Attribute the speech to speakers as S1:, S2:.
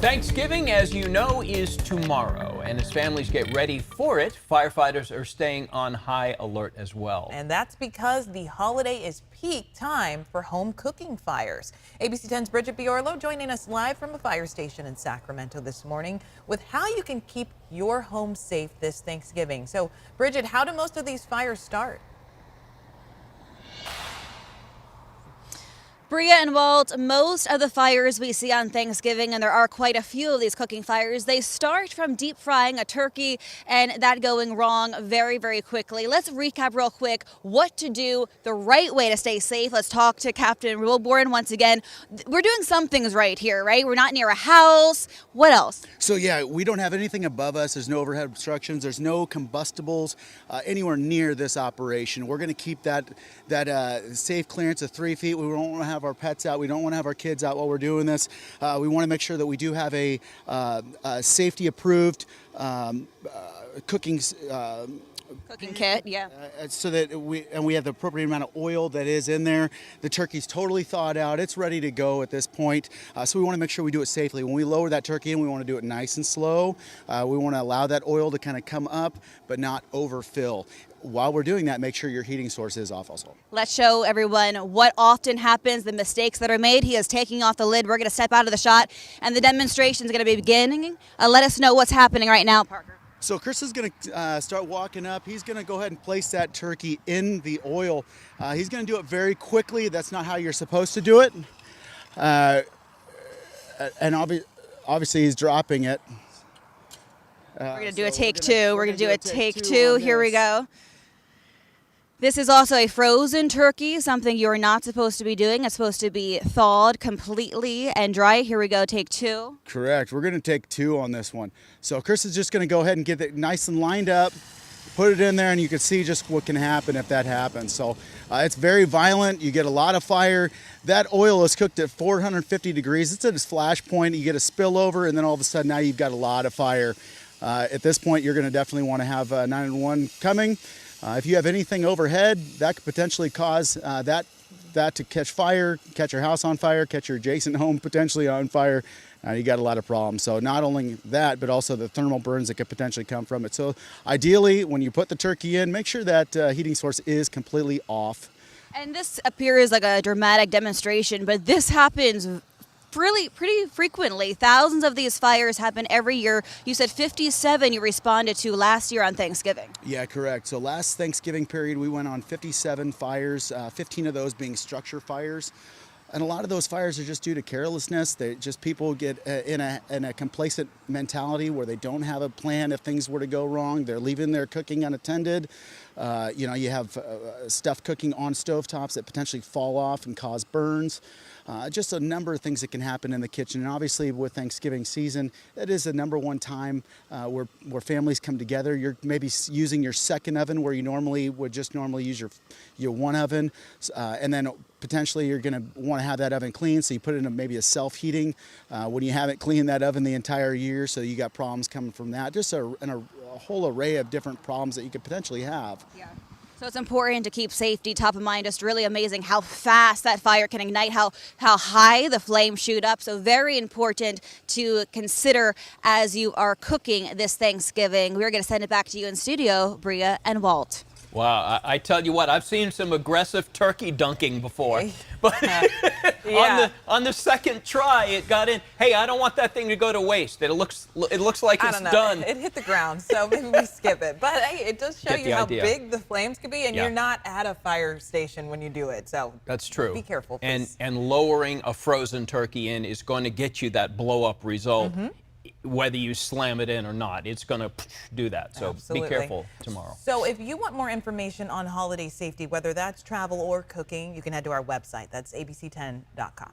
S1: Thanksgiving, as you know, is tomorrow, and as families get ready for it, firefighters are staying on high alert as well.
S2: And that's because the holiday is peak time for home cooking fires. ABC 10's Bridget Biorlo joining us live from a fire station in Sacramento this morning with how you can keep your home safe this Thanksgiving. So, Bridget, how do most of these fires start?
S3: Bria and Walt, most of the fires we see on Thanksgiving, and there are quite a few of these cooking fires, they start from deep frying a turkey and that going wrong very, very quickly. Let's recap real quick what to do, the right way to stay safe. Let's talk to Captain Wilborn once again. We're doing some things right here, right? We're not near a house. What else?
S4: So yeah, we don't have anything above us. There's no overhead obstructions. There's no combustibles anywhere near this operation. We're going to keep that safe clearance of 3 feet. We don't want to have our pets out. We don't want to have our kids out while we're doing this. We want to make sure that we do have a safety approved cooking
S3: kit, yeah.
S4: So that we have the appropriate amount of oil that is in there. The turkey's totally thawed out. It's ready to go at this point. So we want to make sure we do it safely. When we lower that turkey in, we want to do it nice and slow. We want to allow that oil to kind of come up, but not overfill. While we're doing that, make sure your heating source is off also.
S3: Let's show everyone what often happens, the mistakes that are made. He is taking off the lid. We're going to step out of the shot, and the demonstration is going to be beginning. Let us know what's happening right now, Parker.
S4: So Chris is going to start walking up. He's going to go ahead and place that turkey in the oil. He's going to do it very quickly. That's not how you're supposed to do it. And obviously he's dropping it.
S3: We're going to do a take two. We're going to do a take two. Here we go. This is also a frozen turkey, something you're not supposed to be doing. It's supposed to be thawed completely and dry. Here we go, take two.
S4: Correct. We're going to take two on this one. So Chris is just going to go ahead and get it nice and lined up, put it in there, and you can see just what can happen if that happens. So it's very violent. You get a lot of fire. That oil is cooked at 450 degrees. It's at its flash point. You get a spillover, and then all of a sudden now you've got a lot of fire. At this point, you're going to definitely want to have 911 coming. If you have anything overhead, that could potentially cause that to catch fire, catch your house on fire, catch your adjacent home potentially on fire. You got a lot of problems. So not only that, but also the thermal burns that could potentially come from it. So ideally, when you put the turkey in, make sure that heating source is completely off.
S3: And this appears like a dramatic demonstration, but this happens really pretty frequently. Thousands of these fires happen every year. You said 57 you responded to last year on Thanksgiving.
S4: Yeah, correct. So last Thanksgiving period, we went on 57 fires, 15 of those being structure fires. And a lot of those fires are just due to carelessness. People get in a complacent mentality where they don't have a plan if things were to go wrong. They're leaving their cooking unattended. You have stuff cooking on stovetops that potentially fall off and cause burns. Just a number of things that can happen in the kitchen. And obviously with Thanksgiving season, that is the number one time where families come together. You're maybe using your second oven where you would just normally use your one oven. And then potentially you're going to want to have that oven clean, so you put it in maybe a self-heating when you haven't cleaned that oven the entire year, so you got problems coming from that. Just a whole array of different problems that you could potentially have.
S3: Yeah. So it's important to keep safety top of mind. Just really amazing how fast that fire can ignite, how high the flames shoot up. So very important to consider as you are cooking this Thanksgiving. We're going to send it back to you in studio, Bria and Walt.
S1: Wow, I tell you what, I've seen some aggressive turkey dunking before, but
S2: Yeah.
S1: on the second try, it got in. Hey, I don't want that thing to go to waste. It looks like
S2: I
S1: it's
S2: don't know.
S1: done.
S2: It hit the ground, so maybe we skip it. But hey, it does show
S1: Get
S2: you
S1: the
S2: how
S1: idea.
S2: big the flames could be, and
S1: Yeah.
S2: you're not at a fire station when you do it. So
S1: That's true.
S2: Be careful,
S1: and
S2: please.
S1: and lowering a frozen turkey in is going to get you that blow up result, whether you slam it in or not. It's going to do that. So
S2: Absolutely.
S1: be careful tomorrow.
S2: So if you want more information on holiday safety, whether that's travel or cooking, you can head to our website. That's abc10.com.